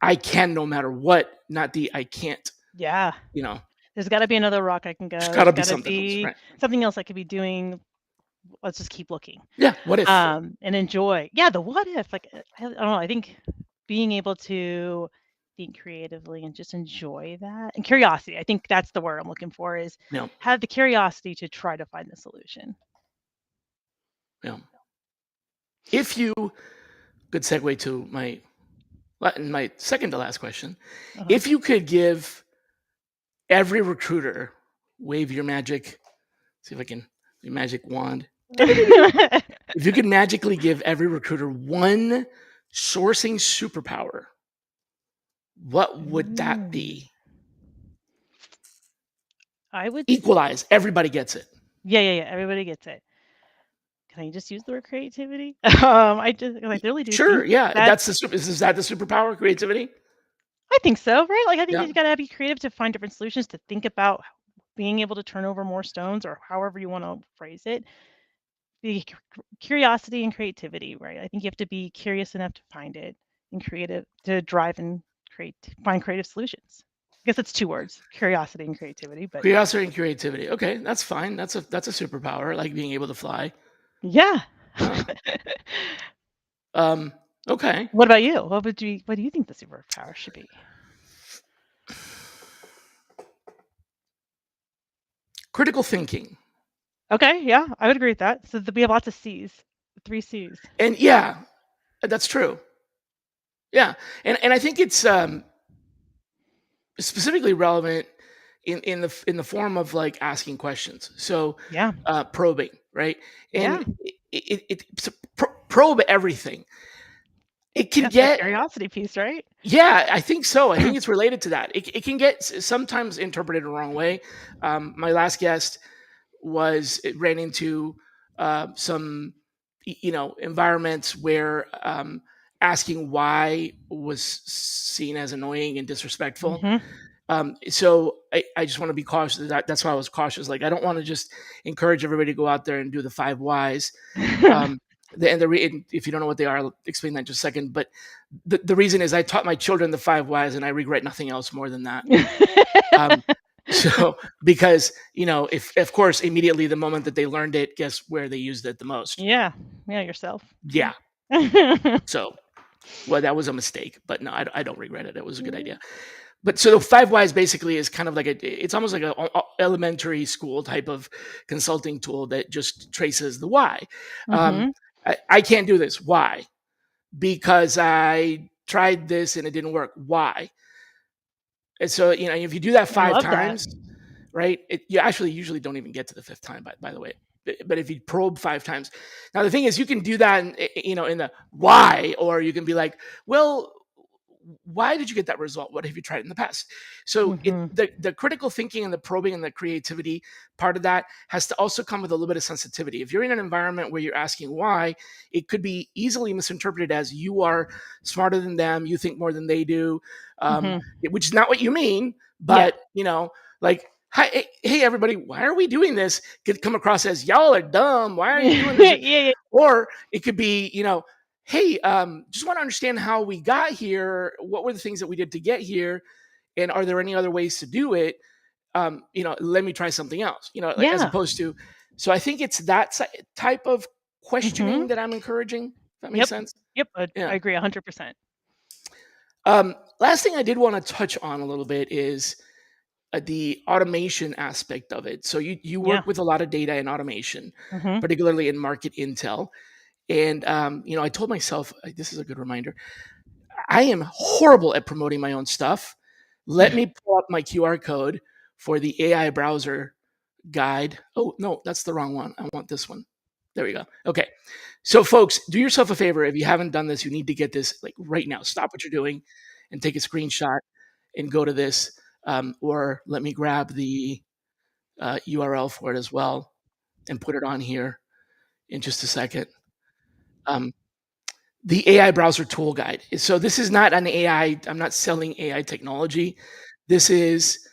I can no matter what, not the I can't. Yeah. You know, There's got to be another rock I can there's go. got There's to be got to something else, be right? something else I could be doing. Let's just keep looking. Yeah. What if? And enjoy. Yeah, the what if, like, I don't know, I think being able to think creatively and just enjoy that. And curiosity, I think that's the word I'm looking for, is Yeah. have the curiosity to try to find the solution. Yeah. If you, good segue to my second to last question. If you could give every recruiter, wave your magic, see if I can, your magic wand. If you could magically give every recruiter one sourcing superpower, what would that be? I would Equalize. Everybody gets it. Yeah, everybody gets it. Can I just use the word creativity? I really do Sure. think Yeah. that's Is that the superpower? Creativity? I think so, right? Like, I think Yeah. you gotta be creative to find different solutions, to think about being able to turn over more stones, or however you wanna phrase it. The curiosity and creativity, right? I think you have to be curious enough to find it, and creative to drive and find creative solutions. I guess it's 2 words, curiosity and creativity, but Curiosity and creativity. Okay, that's fine. That's a superpower. I like being able to fly. yeah. Uh, okay. What about you? What do you think the superpower should be? Critical thinking. Okay, yeah, I would agree with that. So we have lots of C's, 3 C's. And yeah, that's true. Yeah. And I think it's specifically relevant in the form of like asking questions. So Yeah, probing, right? yeah. And probe everything. It can That's that get curiosity piece, right? Yeah, I think so. I think it's related to that. It can get sometimes interpreted the wrong way. My last guest ran into some environments where asking why was seen as annoying and disrespectful. Mhm. So I just want to be cautious. That's why I was cautious. Like I don't want to just encourage everybody to go out there and do the 5 whys. Um, if you don't know what they are, I'll explain that in just a second. But the reason is I taught my children the 5 whys, and I regret nothing else more than that. So because if of course immediately the moment that they learned it, guess where they used it the most? Yeah, yourself. Yeah. So well, that was a mistake, but no, I don't regret it. It was a good idea. But so the 5 whys basically is kind of like it's almost like a elementary school type of consulting tool that just traces the why. Mhm. I can't do this. Why? Because I tried this and it didn't work. Why? And so, if you do that I 5 love that. times, right? You actually usually don't even get to the 5th time, by the way. But if you probe 5 times, now the thing is, you can do that, in the why, or you can be like, well, why did you get that result? What have you tried in the past? So Mhm. the critical thinking and the probing and the creativity part of that has to also come with a little bit of sensitivity. If you're in an environment where you're asking why, it could be easily misinterpreted as you are smarter than them, you think more than they do, Mhm. which is not what you mean. Yeah. But like, hi, hey everybody, why are we doing this? Could come across as y'all are dumb. Why are you doing this? Yeah. Or it could be, hey, just want to understand how we got here. What were the things that we did to get here? And are there any other ways to do it? Let me try something else, like, as Yeah. opposed to, so I think it's that type of questioning Mhm. that I'm encouraging. If that makes Yep. sense. Yep. I Yeah. agree 100%. Last thing I did want to touch on a little bit is the automation aspect of it. So you Yeah. work with a lot of data and automation, Mhm. particularly in market intel. And I told myself, this is a good reminder. I am horrible at promoting my own stuff. Let me pull up my QR code for the AI browser guide. Oh, no, that's the wrong one. I want this one. There we go. Okay. So, folks, do yourself a favor. If you haven't done this, you need to get this like right now. Stop what you're doing and take a screenshot and go to this. Or let me grab the URL for it as well and put it on here in just a second. Um, the AI browser tool guide. So this is not an AI. I'm not selling AI technology. This is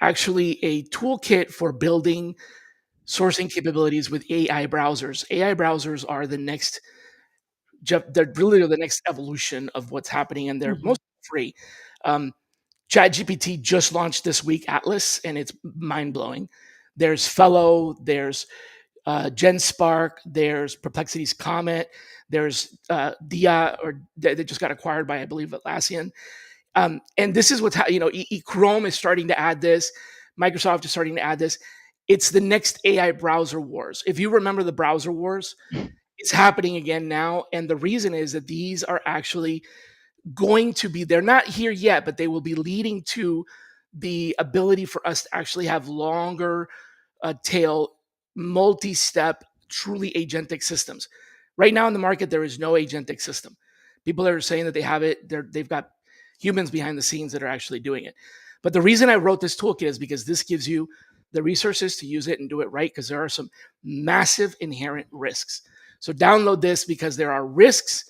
actually a toolkit for building sourcing capabilities with AI browsers. AI browsers are the next. They're really the next evolution of what's happening, and they're Mhm. most free. Um, ChatGPT just launched this week Atlas, and it's mind blowing. There's Fellow. There's GenSpark, there's Perplexity's Comet, there's Dia, or they just got acquired by, I believe, Atlassian. And this is what's Chrome is starting to add this. Microsoft is starting to add this. It's the next AI browser wars. If you remember the browser wars, it's happening again now. And the reason is that these are actually going to be, they're not here yet, but they will be leading to the ability for us to actually have longer tail, multi-step, truly agentic systems. Right now in the market, there is no agentic system. People are saying that they have it. They've got humans behind the scenes that are actually doing it. But the reason I wrote this toolkit is because this gives you the resources to use it and do it right, because there are some massive inherent risks. So download this because there are risks,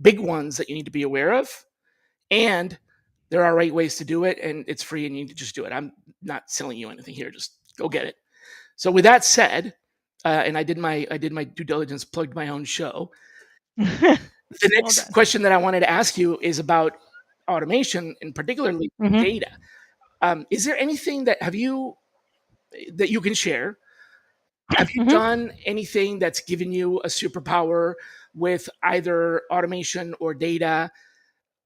big ones that you need to be aware of, and there are right ways to do it, and it's free, and you need to just do it. I'm not selling you anything here. Just go get it. So with that said, and I did my due diligence, plugged my own show. The Well next done. question that I wanted to ask you is about automation and particularly data. Is there anything that you can share? Have you done anything that's given you a superpower with either automation or data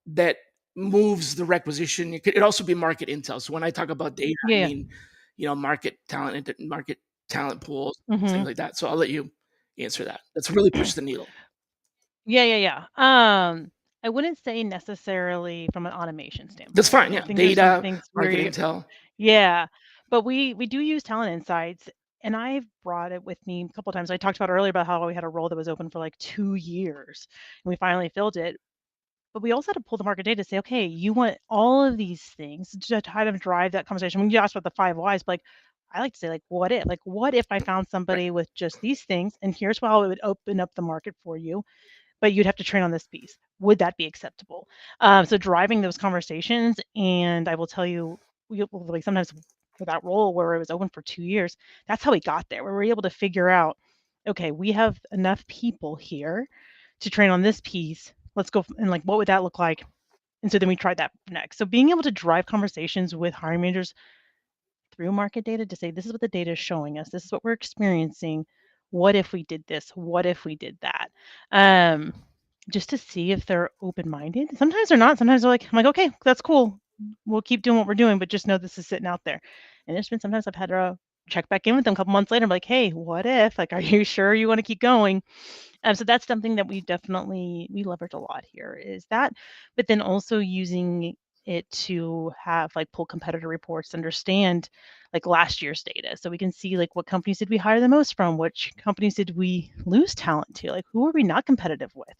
that moves the requisition? It could also be market intel. So when I talk about data, I Yeah. mean, market talent pools, things Mhm. like that. So I'll let you answer that. That's really pushed the needle. Yeah. I wouldn't say necessarily from an automation That's standpoint. fine. I Yeah, think there's some data, things market where intel. yeah, but we do use talent insights, and I've brought it with me a couple times. I talked about earlier about how we had a role that was open for like 2 years, and we finally filled it. But we also had to pull the market data to say, okay, you want all of these things to kind of drive that conversation. When you asked about the 5 whys, but like I like to say, like, what if? Like, what if I found Right. somebody with just these things, and here's how it would open up the market for you, but you'd have to train on this piece. Would that be acceptable? So driving those conversations, and I will tell you, like sometimes with that role where it was open for 2 years, that's how we got there. We were able to figure out, okay, we have enough people here to train on this piece. Let's go and like, what would that look like? And so then we tried that next. So being able to drive conversations with hiring managers through market data to say, this is what the data is showing us. This is what we're experiencing. What if we did this? What if we did that? Um, just to see if they're open-minded. Sometimes they're not. Sometimes they're like, I'm like, okay, that's cool. We'll keep doing what we're doing, but just know this is sitting out there. And there's been sometimes I've had to check back in with them a couple months later. I'm like, hey, what if? Like, are you sure you want to keep going? So that's something that we leverage a lot here is that, but then also using it to have like pull competitor reports, understand like last year's data. So we can see like what companies did we hire the most from, which companies did we lose talent to, like who are we not competitive with,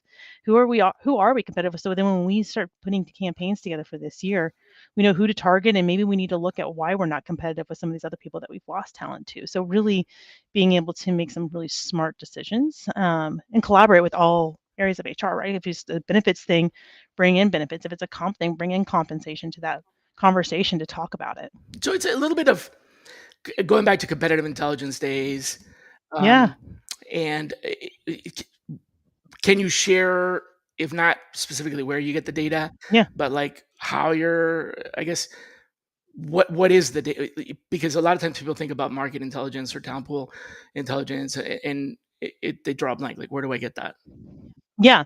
who are we competitive with. So then when we start putting campaigns together for this year, we know who to target, and maybe we need to look at why we're not competitive with some of these other people that we've lost talent to. So really being able to make some really smart decisions, and collaborate with all areas of HR, right? If it's a benefits thing, bring in benefits. If it's a comp thing, bring in compensation to that conversation to talk about it. So it's a little bit of going back to competitive intelligence days. Yeah. Um, and can you share, if not specifically where you get the data, Yeah. but like how you're, I guess, what is the data? Because a lot of times people think about market intelligence or talent pool intelligence, and they draw a blank. Like, where do I get that? Yeah.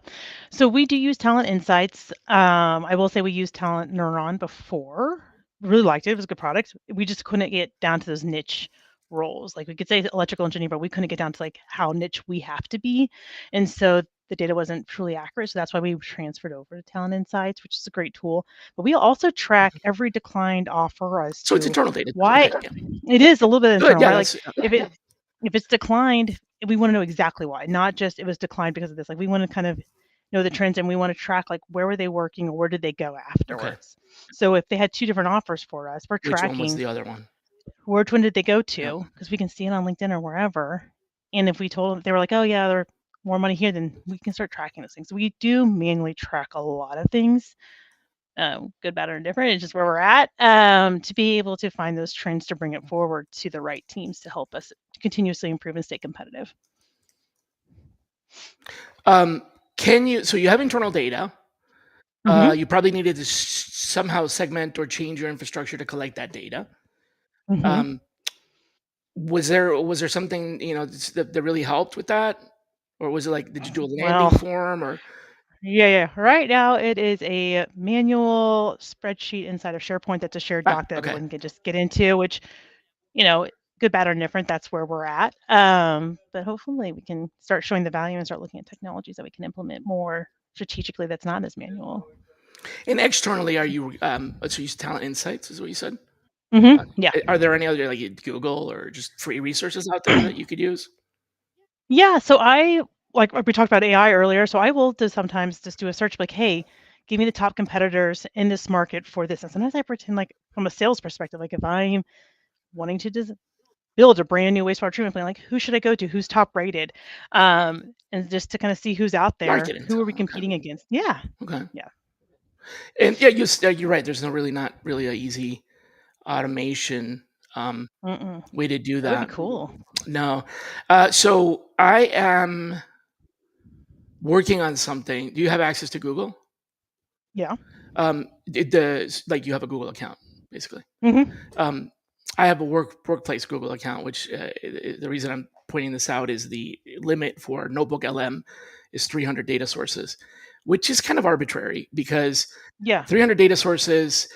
So we do use Talent Insights. I will say we used Talent Neuron before. Really liked it. It was a good product. We just couldn't get down to those niche roles. Like we could say electrical engineer, but we couldn't get down to like how niche we have to be. And so the data wasn't truly accurate. So that's why we transferred over to Talent Insights, which is a great tool. But we also track every declined offer as So it's to internal data too. why Okay, yeah, it is a little bit good. internal, Yeah, right? Like that's if it's declined, we want to know exactly why, not just it was declined because of this. Like we want to kind of know the trends, and we want to track like where were they working or where did they go okay. afterwards. So if they had two different offers for us, we're Which one was tracking the other one? which one did they go Yeah. to, because we can see it on LinkedIn or wherever. And if we told them they were like, oh yeah, they're more money here, then we can start tracking those things. So we do manually track a lot of things, good, bad, or indifferent. It's just where we're at, to be able to find those trends to bring it forward to the right teams to help us continuously improve and stay competitive. Can you? So you have internal data. Mm-hmm. You probably needed to somehow segment or change your infrastructure to collect that data. Mm-hmm. Um, Was there something, that really helped with that? Or was it like, did you do a Well, landing form or yeah, yeah. Right now, it is a manual spreadsheet inside of SharePoint that's a shared doc that okay. everyone can just get into, which, you know, good, bad, or indifferent, that's where we're at. But hopefully we can start showing the value and start looking at technologies that we can implement more strategically that's not as manual. And externally, are you, so you use Talent Insights is what you said? Yeah. Are there any other, like, Google or just free resources out there that you could use? Yeah, so I like we talked about AI earlier, so I will just sometimes just do a search like, "Hey, give me the top competitors in this market for this." And sometimes I pretend like from a sales perspective, like if I'm wanting to build a brand new wastewater treatment plant, like who should I go to? Who's top rated? And just to kind of see who's out there. Market Who are intel, we okay, competing against? Yeah. okay. Yeah. And, yeah, you're right, there's not really a easy automation, Mm-mm. way to do That would be that. cool. No. So I am working on something. Do you have access to Google? Yeah. Like, you have a Google account, basically. Mhm. Um, I have a workplace Google account, which, the reason I'm pointing this out is the limit for Notebook LM is 300 data sources, which is kind of arbitrary because Yeah. 300 data sources,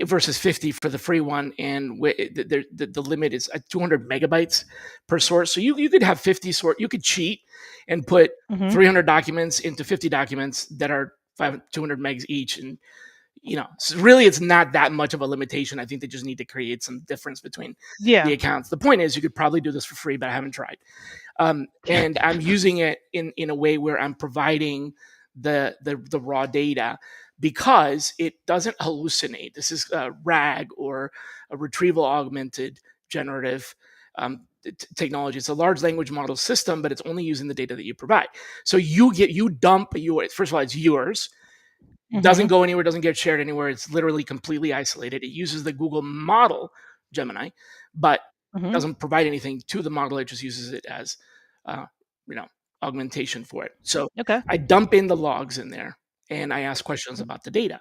versus 50 for the free one, and the limit is 200 megabytes per source. So you could have 50 sort. You could cheat and put Mhm. 300 documents into 50 documents that are 200 megs each, and so really it's not that much of a limitation. I think they just need to create some difference between the Yeah. accounts. The point is, you could probably do this for free, but I haven't tried. And I'm using it in a way where I'm providing the raw data because it doesn't hallucinate. This is a RAG, or a retrieval augmented generative, technology. It's a large language model system, but it's only using the data that you provide. So you dump yours. First of all, it's yours. Doesn't Mhm. go anywhere, doesn't get shared anywhere. It's literally completely isolated. It uses the Google model, Gemini, but Mhm. doesn't provide anything to the model. It just uses it as, uh, you know, augmentation for it. So Okay. I dump in the logs in there and I ask questions about the data.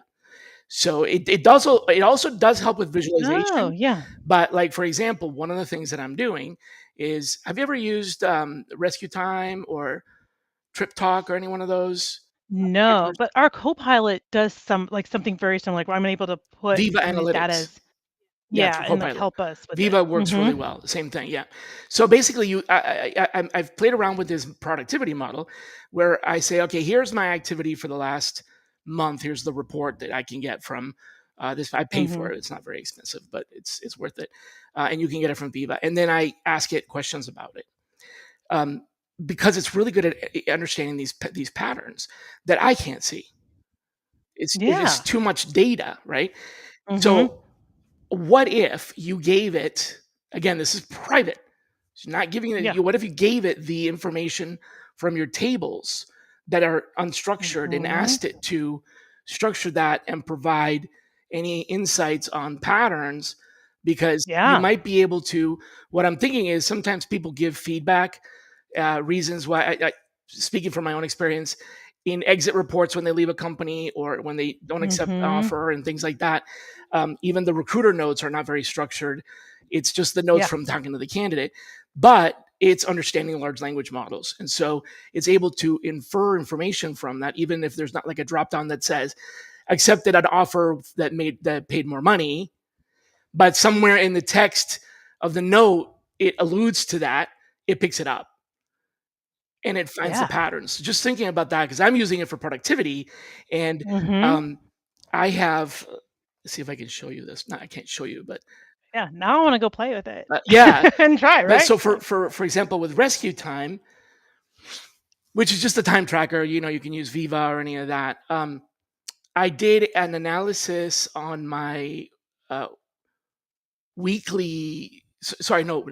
So it also does help with Oh, visualization. yeah. But, like, for example, one of the things that I'm doing is, have you ever used, Rescue Time or Trip Talk or any one of those No, trackers? but our Copilot does something very similar, like, where I'm able to put Viva some of these data Analytics. as Yeah, yeah, through and, like, Copilot. help us with it. Viva works really Mhm. well. Same thing. Yeah. So basically, I've played around with this productivity model where I say, okay, here's my activity for the last month. Here's the report that I can get from, this. I pay for Mhm. it. It's not very expensive, but it's worth it. And you can get it from Viva. And then I ask it questions about it, um, because it's really good at understanding these patterns that I can't see. It's Yeah. too much data, right? Mhm. So what if you gave it, again, this is private, it's not giving it Yeah. you, what if you gave it the information from your tables that are unstructured and Mhm. asked it to structure that and provide any insights on patterns, because you Yeah. might be able to. What I'm thinking is, sometimes people give feedback, reasons why. Speaking from my own experience, in exit reports when they leave a company or when they don't accept an Mhm. offer and things like that, even the recruiter notes are not very structured. It's just the notes Yeah. from talking to the candidate, but it's understanding large language models. And so it's able to infer information from that, even if there's not like a drop down that says accepted an offer that paid more money, but somewhere in the text of the note, it alludes to that, it picks it up and it finds the Yeah. patterns. Just thinking about that, because I'm using it for productivity, and Mhm. um, I have. Let's see if I can show you this. No, I can't show you, but Yeah, now I wanna go play with it yeah. and try, But right? so for example, with Rescue Time, which is just a time tracker, you can use Viva or any of that. I did an analysis on my, uh, weekly. Sorry, no,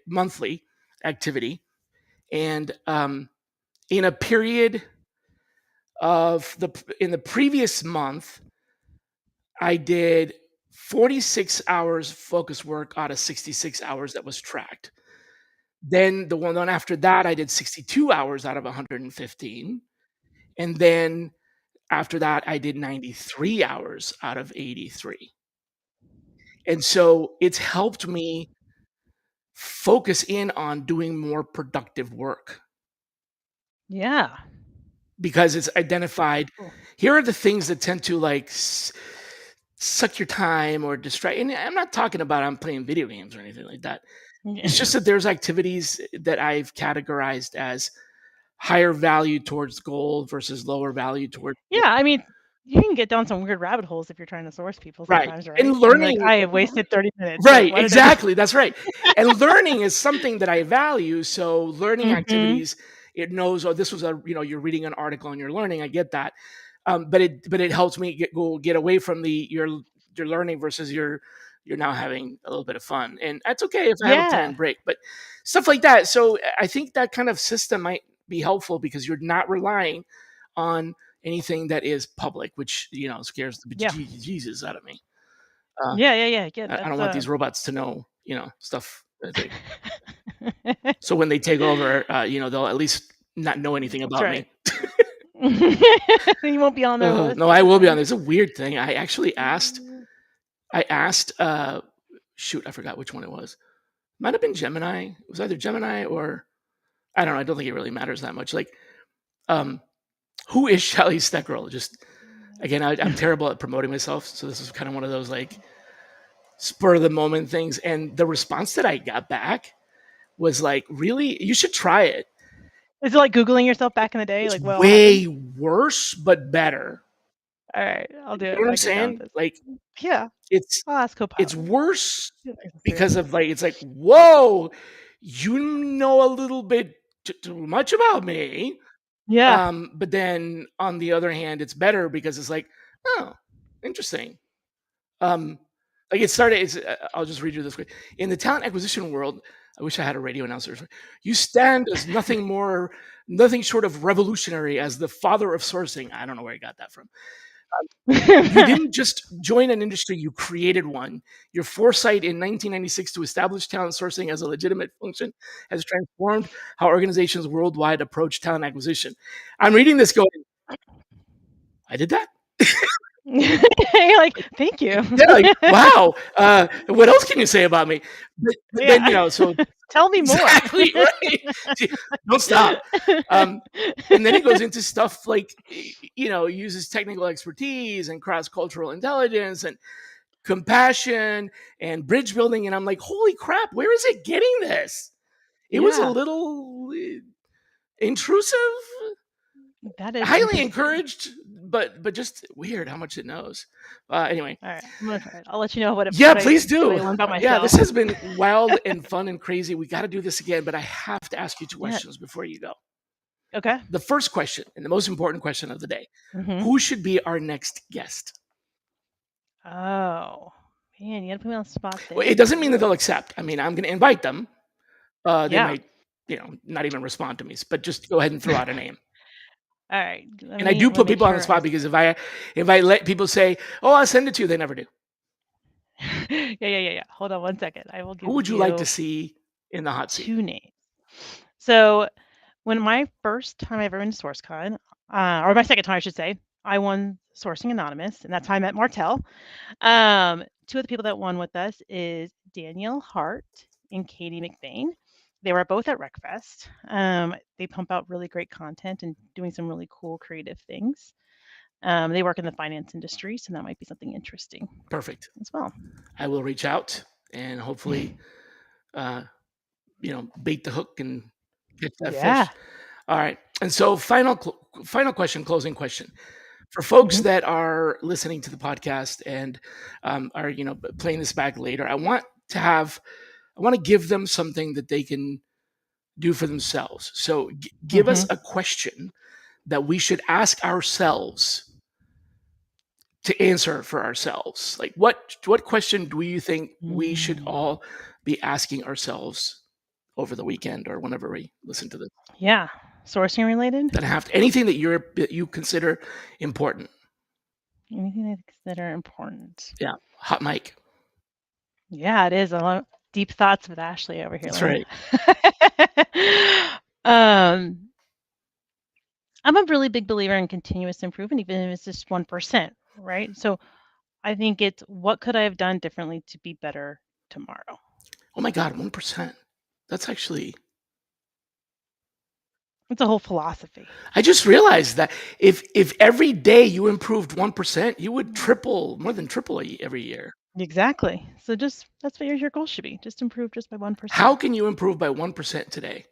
monthly activity, and, in a period of the in the previous month, I did 46 hours focus work out of 66 hours that was tracked. Then the one after that, I did 62 hours out of 115. And then after that, I did 93 hours out of 83. And so it's helped me focus in on doing more productive work Yeah. because it's identified. Cool. Here are the things that tend to like suck your time or distract. And I'm not talking about I'm playing video games or anything like that. It's just that there's activities that I've categorized as higher value towards goal versus lower value towards Yeah, I mean, you can get down some weird rabbit holes if you're trying to source people right. sometimes, And right? And you're like, learning I have wasted 30 minutes. Like, right, why did I do exactly. That's right. And learning is something that I value. So learning Mhm. activities, it knows, oh, this was a, you're reading an article and you're learning. I get that. But it helps me get away from the you're learning versus you're now having a little bit of fun. And that's okay if I have a Yeah. planned break, but stuff like that. So I think that kind of system might be helpful because you're not relying on anything that is public, which scares the Yeah. Jesus out of me. Uh, Yeah. Again, I don't that's want these robots to know, stuff. So when they take over, they'll at least not know anything That's about right. me. You won't be on their list No, or I will be on. anything. There's a weird thing. I actually asked. I asked. Shoot, I forgot which one it was. Might have been Gemini. It was either Gemini or I don't know. I don't think it really matters that much. Like, um, who is Shally Steckerl? Just again, I'm terrible at promoting myself, so this is kind of one of those like spur of the moment things. And the response that I got back was like, "Really, you should try it. Is it like Googling yourself back in the day? It's Like, what'll happen? way worse, but better." All right, I'll do You it know if what I'm I get down saying? with this. Like Yeah, it's I'll ask it's Copilot. worse See what it says. because of like it's like, whoa, you know a little bit too much about me. Yeah. But then on the other hand, it's better because it's like, oh, interesting. Um, like it started. I'll just read you this quick. In the talent acquisition world, I wish I had a radio announcer. You stand as nothing short of revolutionary as the father of sourcing. I don't know where I got that from. You didn't just join an industry, you created one. Your foresight in 1996 to establish talent sourcing as a legitimate function has transformed how organizations worldwide approach talent acquisition. I'm reading this going, I did that? You're like, thank you. Yeah, like, wow. What else can you say about me? But then, Yeah. so Tell me more. exactly right. Don't stop. And then it goes into stuff like, uses technical expertise and cross cultural intelligence and compassion and bridge building. And I'm like, holy crap, where is it getting this? It was a Yeah, little intrusive, that is highly interesting. encouraged, but just weird how much it knows. Anyway, All right, I'm gonna try it. I'll let you know what yeah, please I do. learned about Yeah, this myself. has been wild and fun and crazy. We got to do this again, but I have to ask you two Yeah. questions before you go. Okay. The first question and the most important question of the day: Mhm. who should be our next guest? Oh, man, you gotta put me on the spot Well, it there. doesn't mean that Ooh. they'll accept. I mean, I'm going to invite them. They Yeah. might, not even respond to me, but just go ahead and throw out a name. All right. And I do Let me put make people on the sure I spot because if I let people say, "Oh, I'll send it to you," they never do. Yeah. Hold on one second. I will Who give would you like to you see in the hot seat? 2 names. So, when my first time I ever went to SourceCon, or my second time, I should say, I won Sourcing Anonymous, and that's how I met Martell. 2 of the people that won with us is Danielle Hart and Katie McBain. They were both at RecFest. They pump out really great content and doing some really cool creative things. They work in the finance industry, so that might be something interesting Perfect. as well. I will reach out and hopefully, uh, bait the hook and catch that Yeah. fish. All right. And so, final question, closing question for folks Mhm. that are listening to the podcast and are playing this back later. I want to give them something that they can do for themselves. So, give us Mhm. a question that we should ask ourselves to answer for ourselves. Like, what question do you think we should Mm. all be asking ourselves over the weekend or whenever we listen to this? Yeah. Sourcing related? That have anything that you consider important. Anything I consider important? Yeah, hot mic. Yeah, it is a lot deep thoughts with Ashley over here. That's Let me right. um I'm a really big believer in continuous improvement, even if it's just 1%, right? So I think it's what could I have done differently to be better tomorrow? Oh my God, 1%. That's actually. It's a whole philosophy. I just realized that if every day you improved 1%, you would more than triple every year. Exactly. So just that's what your goal should be. Just improve just by 1%. How can you improve by 1% today?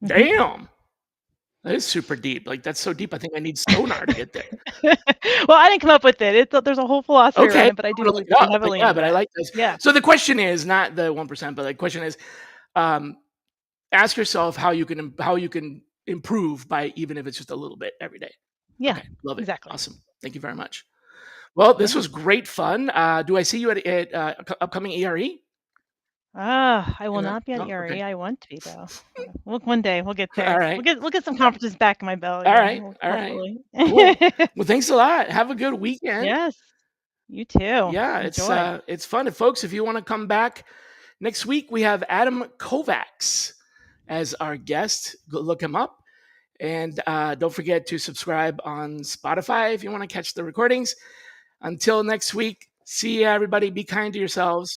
Mhm. Damn. That is super deep. Like, that's so deep, I think I need sonar to get there. Well, I didn't come up with it. There's a whole philosophy Okay, around it, but I I'm do gonna look believe it pretty up. But heavily yeah, into but I that. like this. Yeah. So the question is not the 1%, but the question is, um, ask yourself how you can improve by, even if it's just a little bit every day. Yeah, Okay, love it. exactly. Awesome. Thank you very much. Well, this Yeah. was great fun. Do I see you at upcoming ERE? I will You know? not be at No? ERE. Okay. I want to be though. Look, one day we'll get All there. right. We'll get some conferences back in my belt All again. right. All right. Hopefully. Cool. Well, thanks a lot. Have a good weekend. Yes. You too. Yeah, Enjoy. it's fun. And folks, if you want to come back next week, we have Adam Kovacs as our guest. Go look him up. And don't forget to subscribe on Spotify if you want to catch the recordings. Until next week, see you, everybody. Be kind to yourselves.